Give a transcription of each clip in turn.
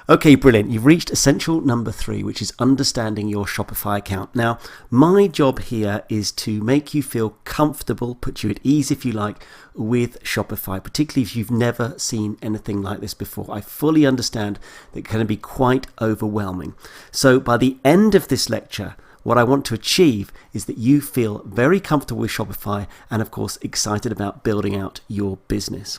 Okay, brilliant. You've reached essential number 3, which is understanding your Shopify account. Now, my job here is to make you feel comfortable, put you at ease, if you like, with Shopify, particularly if you've never seen anything like this before. I fully understand that it can be quite overwhelming. So by the end of this lecture, what I want to achieve is that you feel very comfortable with Shopify and, of course, excited about building out your business.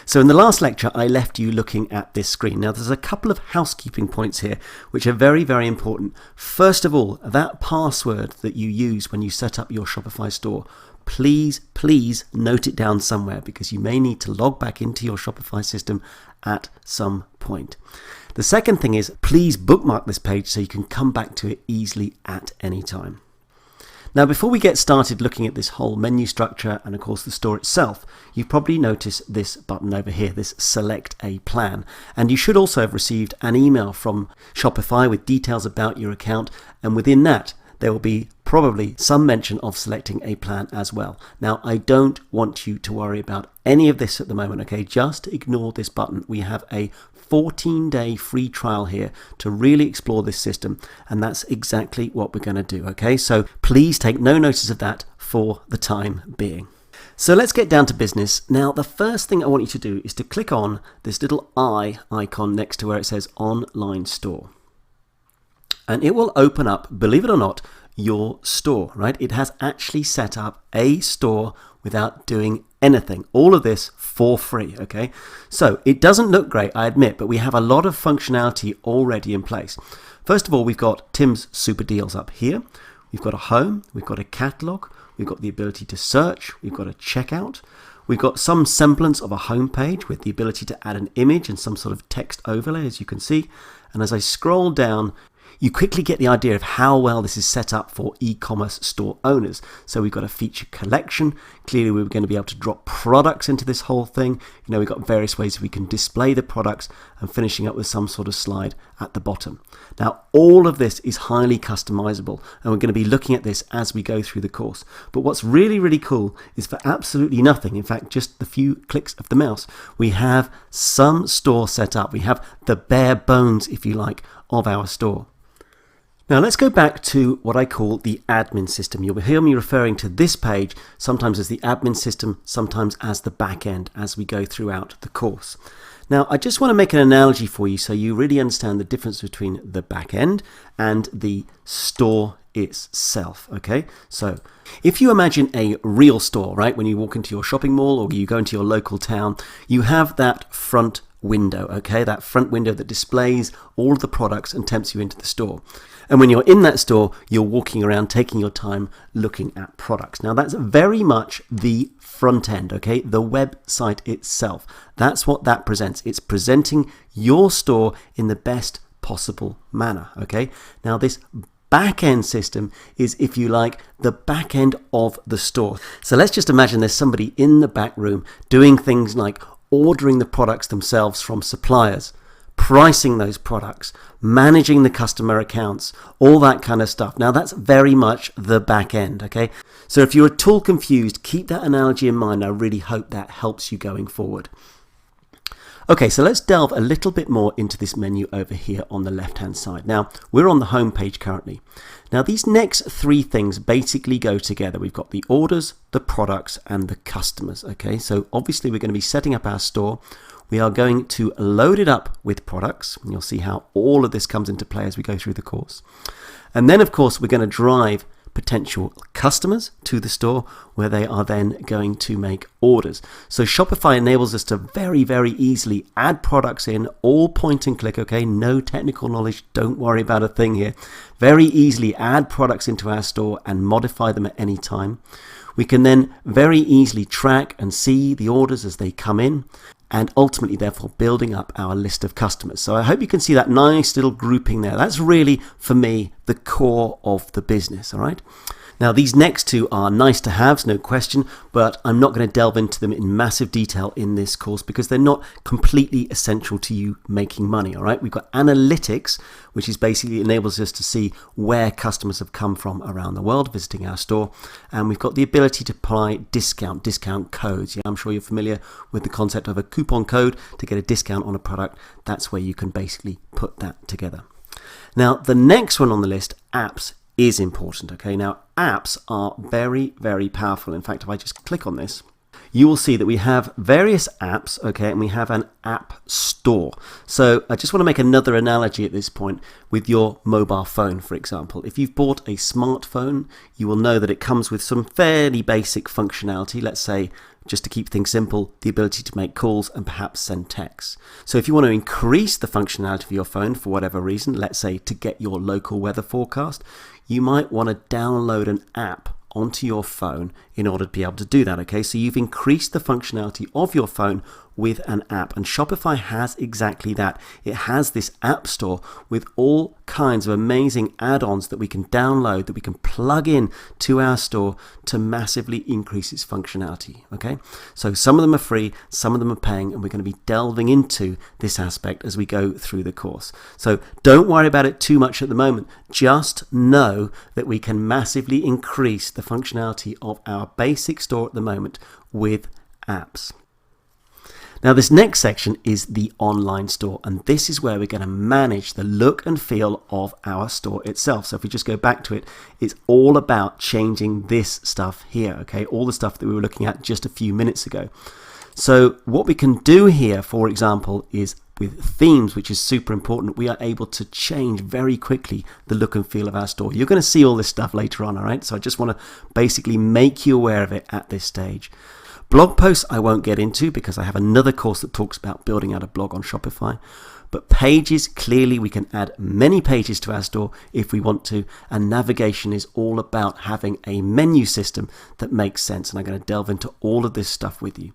So in the last lecture, I left you looking at this screen. Now, there's a couple of housekeeping points here, which are very, very important. First of all, that password that you use when you set up your Shopify store, please note it down somewhere, because you may need to log back into your Shopify system at some point. The second thing is, please bookmark this page so you can come back to it easily at any time. Now, before we get started looking at this whole menu structure and, of course, the store itself, you've probably noticed this button over here, this Select a Plan. And you should also have received an email from Shopify with details about your account. And within that, there will be probably some mention of selecting a plan as well. Now, I don't want you to worry about any of this at the moment, okay? Just ignore this button. We have a 14-day free trial here to really explore this system, and that's exactly what we're going to do, okay? So please take no notice of that for the time being. So let's get down to business. Now, the first thing I want you to do is to click on this little eye icon next to where it says Online Store. And it will open up, believe it or not, your store, right? It has actually set up a store without doing anything. All of this for free, okay? So it doesn't look great, I admit, but we have a lot of functionality already in place. First of all, we've got Tim's Super Deals up here. We've got a home, we've got a catalog, we've got the ability to search, we've got a checkout. We've got some semblance of a home page with the ability to add an image and some sort of text overlay, as you can see. And as I scroll down, you quickly get the idea of how well this is set up for e-commerce store owners. So we've got a feature collection. Clearly, we're going to be able to drop products into this whole thing. You know, we've got various ways we can display the products, and finishing up with some sort of slide at the bottom. Now, all of this is highly customizable, and we're going to be looking at this as we go through the course. But what's really, really cool is for absolutely nothing, in fact, just the few clicks of the mouse, we have some store set up. We have the bare bones, if you like, of our store. Now let's go back to what I call the admin system. You'll hear me referring to this page sometimes as the admin system, sometimes as the back end as we go throughout the course. Now I just want to make an analogy for you so you really understand the difference between the back end and the store itself, okay? So if you imagine a real store, right, when you walk into your shopping mall or you go into your local town, you have that front window, okay? That front window that displays all of the products and tempts you into the store. And when you're in that store, you're walking around, taking your time, looking at products. Now, that's very much the front end, okay? The website itself. That's what that presents. It's presenting your store in the best possible manner, okay? Now, this back-end system is, if you like, the back end of the store. So let's just imagine there's somebody in the back room doing things like ordering the products themselves from suppliers, pricing those products, managing the customer accounts, all that kind of stuff. Now that's very much the back end, okay? So if you're at all confused, keep that analogy in mind. I really hope that helps you going forward. Okay, so let's delve a little bit more into this menu over here on the left-hand side. Now, we're on the home page currently. Now, these next three things basically go together. We've got the orders, the products, and the customers, okay? So obviously, we're going to be setting up our store. We are going to load it up with products, and you'll see how all of this comes into play as we go through the course. And then, of course, we're going to drive potential customers to the store where they are then going to make orders. So Shopify enables us to very, very easily add products in, all point and click, okay? No technical knowledge, don't worry about a thing here. Very easily add products into our store and modify them at any time. We can then very easily track and see the orders as they come in, and ultimately, therefore, building up our list of customers. So I hope you can see that nice little grouping there. That's really, for me, the core of the business, all right? Now, these next two are nice to haves, no question, but I'm not going to delve into them in massive detail in this course because they're not completely essential to you making money, all right? We've got analytics, which is basically enables us to see where customers have come from around the world visiting our store. And we've got the ability to apply discount codes. Yeah, I'm sure you're familiar with the concept of a coupon code to get a discount on a product. That's where you can basically put that together. Now, the next one on the list, apps, is important. Okay, now apps are very, very powerful. In fact, if I just click on this, you will see that we have various apps, okay, and we have an app store. So I just want to make another analogy at this point with your mobile phone, for example. If you've bought a smartphone, you will know that it comes with some fairly basic functionality. Let's say, just to keep things simple, the ability to make calls and perhaps send texts. So if you want to increase the functionality of your phone for whatever reason, let's say to get your local weather forecast, you might want to download an app onto your phone in order to be able to do that. Okay, so you've increased the functionality of your phone with an app, and Shopify has exactly that. It has this app store with all kinds of amazing add-ons that we can download, that we can plug in to our store to massively increase its functionality. Okay, so some of them are free, some of them are paying, and we're going to be delving into this aspect as we go through the course. So don't worry about it too much at the moment. Just know that we can massively increase the functionality of our basic store at the moment with apps. Now, this next section is the online store, and this is where we're going to manage the look and feel of our store itself. So if we just go back to it, it's all about changing this stuff here, okay? All the stuff that we were looking at just a few minutes ago. So what we can do here, for example, is with themes, which is super important, we are able to change very quickly the look and feel of our store. You're going to see all this stuff later on, all right? So I just want to basically make you aware of it at this stage. Blog posts I won't get into because I have another course that talks about building out a blog on Shopify. But pages, clearly we can add many pages to our store if we want to, and navigation is all about having a menu system that makes sense, and I'm going to delve into all of this stuff with you.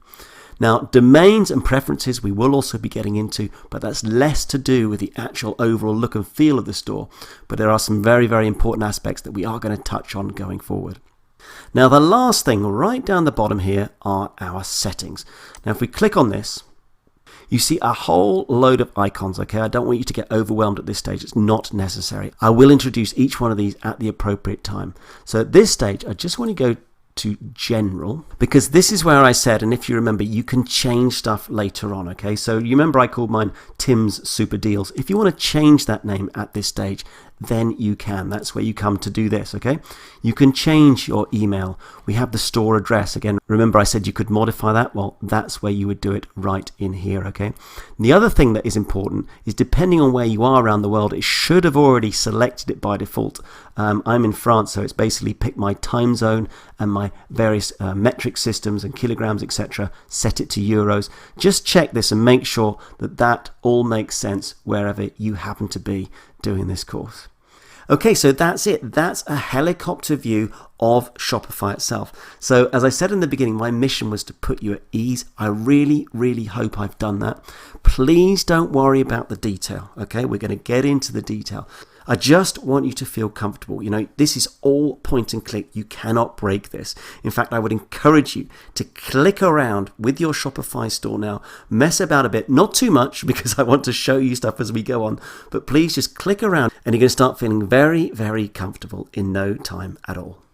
Now, domains and preferences we will also be getting into, but that's less to do with the actual overall look and feel of the store, but there are some very, very important aspects that we are going to touch on going forward. Now, the last thing right down the bottom here are our settings. Now, if we click on this, you see a whole load of icons, okay? I don't want you to get overwhelmed at this stage. It's not necessary. I will introduce each one of these at the appropriate time. So at this stage, I just want to go to general, because this is where I said, and if you remember, you can change stuff later on, okay? So you remember I called mine Tim's Super Deals. If you want to change that name at this stage, then you can. That's where you come to do this, okay? You can change your email. We have the store address. Again, remember I said you could modify that? Well, that's where you would do it right in here, okay? The other thing that is important is depending on where you are around the world, it should have already selected it by default. I'm in France, so it's basically picked my time zone and my various metric systems and kilograms, etc., set it to euros. Just check this and make sure that that all makes sense wherever you happen to be doing this course. Okay, so that's it. That's a helicopter view of Shopify itself. So as I said in the beginning, my mission was to put you at ease. I really, really hope I've done that. Please don't worry about the detail, okay? We're going to get into the detail. I just want you to feel comfortable. You know, this is all point and click. You cannot break this. In fact, I would encourage you to click around with your Shopify store now. Mess about a bit, not too much because I want to show you stuff as we go on, but please just click around and you're going to start feeling very, very comfortable in no time at all.